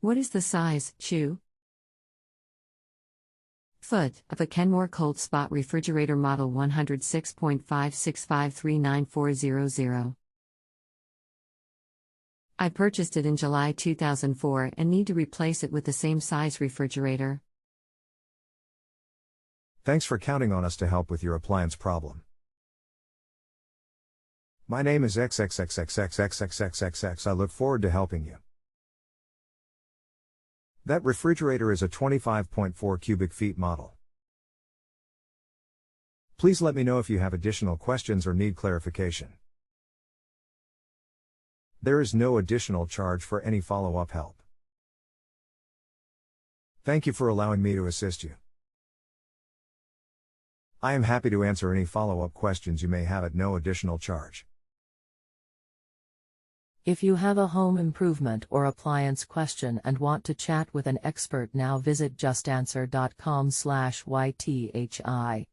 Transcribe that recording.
What is the size, shoe, foot, of a Kenmore cold spot refrigerator model 106.565394000? I purchased it in July 2004 and need to replace it with the same size refrigerator. Thanks for counting on us to help with your appliance problem. My name is XXXXX I look forward to helping you. That refrigerator is a 25.4 cubic feet model. Please let me know if you have additional questions or need clarification. There is no additional charge for any follow-up help. Thank you for allowing me to assist you. I am happy to answer any follow-up questions you may have at no additional charge. If you have a home improvement or appliance question and want to chat with an expert now, visit justanswer.com/YTHI.